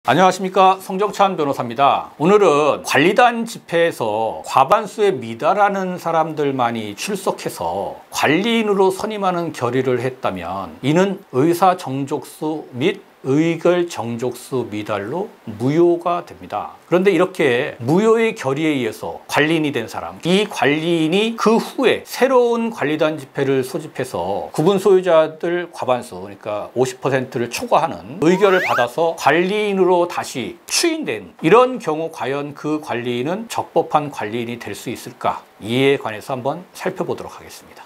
안녕하십니까, 성정찬 변호사입니다. 오늘은 관리단 집회에서 과반수에 미달하는 사람들만이 출석해서 관리인으로 선임하는 결의를 했다면 이는 의사 정족수 및 의결 정족수 미달로 무효가 됩니다. 그런데 이렇게 무효의 결의에 의해서 관리인이 된 사람, 이 관리인이 그 후에 새로운 관리단 집회를 소집해서 구분 소유자들 과반수, 그러니까 50%를 초과하는 의결을 받아서 관리인으로 다시 추인된 이런 경우 과연 그 관리인은 적법한 관리인이 될 수 있을까? 이에 관해서 한번 살펴보도록 하겠습니다.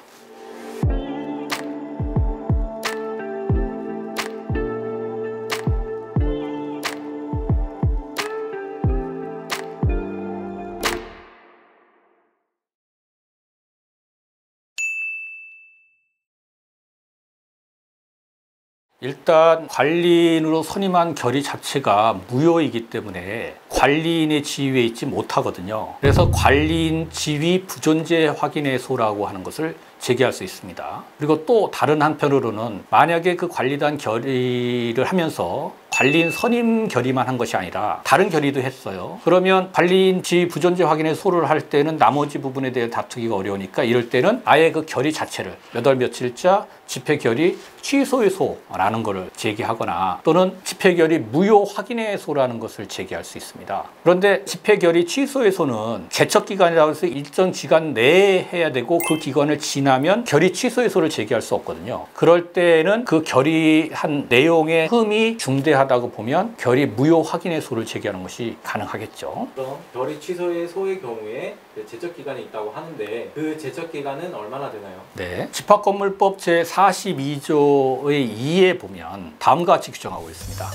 일단 관리인으로 선임한 결의 자체가 무효이기 때문에 관리인의 지위에 있지 못하거든요. 그래서 관리인 지위 부존재 확인해소라고 하는 것을 제기할 수 있습니다. 그리고 또 다른 한편으로는 만약에 그 관리단 결의를 하면서 관리인 선임 결의만 한 것이 아니라 다른 결의도 했어요. 그러면 관리인 지위 부존재 확인해소를 할 때는 나머지 부분에 대해 다투기가 어려우니까 이럴 때는 아예 그 결의 자체를 몇 월 며칠자 집회 결의 취소해소라는 것을 제기하거나 또는 집회 결의 무효 확인해소라는 것을 제기할 수 있습니다. 그런데 집회 결의 취소해소는 제척 기간이라고 해서 일정 기간 내에 해야 되고 그 기간을 지나면 결의 취소해소를 제기할 수 없거든요. 그럴 때는 그 결의한 내용의 흠이 중대하다고 보면 결의 무효 확인해소를 제기하는 것이 가능하겠죠. 그럼 결의 취소해소의 경우에 제척 기간이 있다고 하는데 그 제척 기간은 얼마나 되나요? 네, 집합건물법 제42조의 2에 보면 다음과 같이 규정하고 있습니다.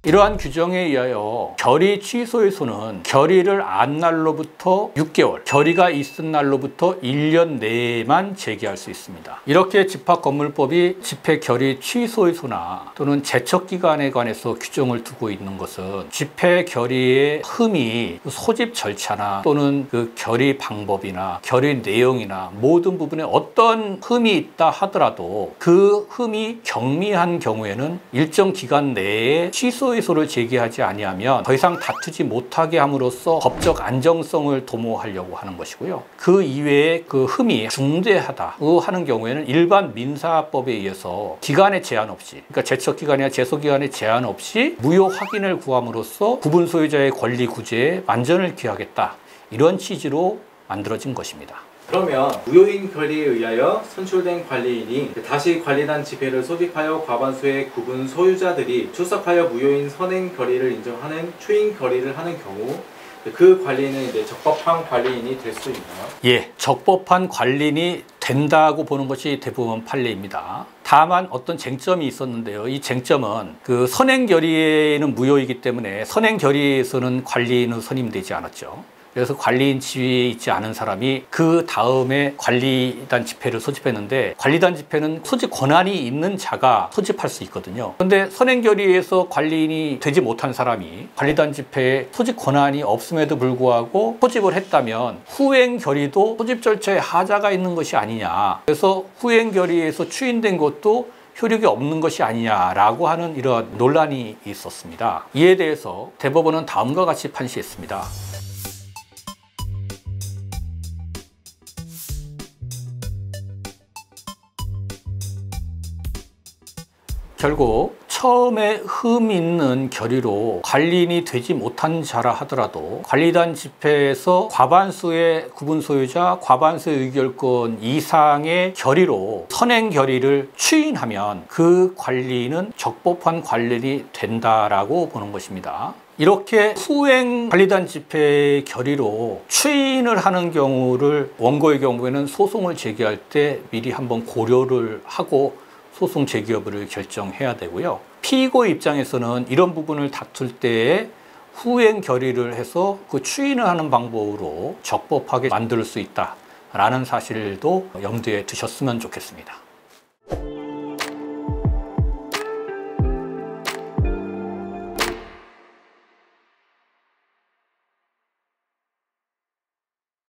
이러한 규정에 의하여 결의 취소해소는 결의를 안 날로부터 6개월, 결의가 있은 날로부터 1년 내에만 제기할 수 있습니다. 이렇게 집합건물법이 집회 결의 취소해소나 또는 제척기간에 관해서 규정을 두고 있는 것은 집회 결의의 흠이 소집 절차나 또는 그 결의 방법이나 결의 내용이나 모든 부분에 어떤 흠이 있다 하더라도 그 흠이 경미한 경우에는 일정 기간 내에 취소해소를 제기하지 아니하면 더 이상 다투지 못하게 함으로써 법적 안정성을 도모하려고 하는 것이고요. 그 이외에 그 흠이 중대하다고 하는 경우에는 일반 민사법에 의해서 기간의 제한 없이, 그러니까 제척 기간이나 제소 기간의 제한 없이 무효 확인을 구함으로써 구분 소유자의 권리 구제에 만전을 기하겠다, 이런 취지로 만들어진 것입니다. 그러면 무효인 결의에 의하여 선출된 관리인이 다시 관리단 집회를 소집하여 과반수의 구분 소유자들이 출석하여 무효인 선행 결의를 인정하는 추인 결의를 하는 경우 그 관리인은 이제 적법한 관리인이 될 수 있나요? 예, 적법한 관리인이 된다고 보는 것이 대부분 판례입니다. 다만 어떤 쟁점이 있었는데요. 이 쟁점은 그 선행 결의는 무효이기 때문에 선행 결의에서는 관리인은 선임되지 않았죠. 그래서 관리인 지위에 있지 않은 사람이 그 다음에 관리단 집회를 소집했는데, 관리단 집회는 소집 권한이 있는 자가 소집할 수 있거든요. 그런데 선행결의에서 관리인이 되지 못한 사람이 관리단 집회에 소집 권한이 없음에도 불구하고 소집을 했다면 후행결의도 소집 절차에 하자가 있는 것이 아니냐, 그래서 후행결의에서 추인된 것도 효력이 없는 것이 아니냐라고 하는 이런 논란이 있었습니다. 이에 대해서 대법원은 다음과 같이 판시했습니다. 결국 처음에 흠 있는 결의로 관리인이 되지 못한 자라 하더라도 관리단 집회에서 과반수의 구분 소유자, 과반수의 의결권 이상의 결의로 선행 결의를 추인하면 그 관리인은 적법한 관리인이 된다라고 보는 것입니다. 이렇게 후행 관리단 집회의 결의로 추인을 하는 경우를 원고의 경우에는 소송을 제기할 때 미리 한번 고려를 하고 소송 제기 여부를 결정해야 되고요. 피고 입장에서는 이런 부분을 다툴 때에 후행 결의를 해서 그 추인을 하는 방법으로 적법하게 만들 수 있다라는 사실도 염두에 두셨으면 좋겠습니다.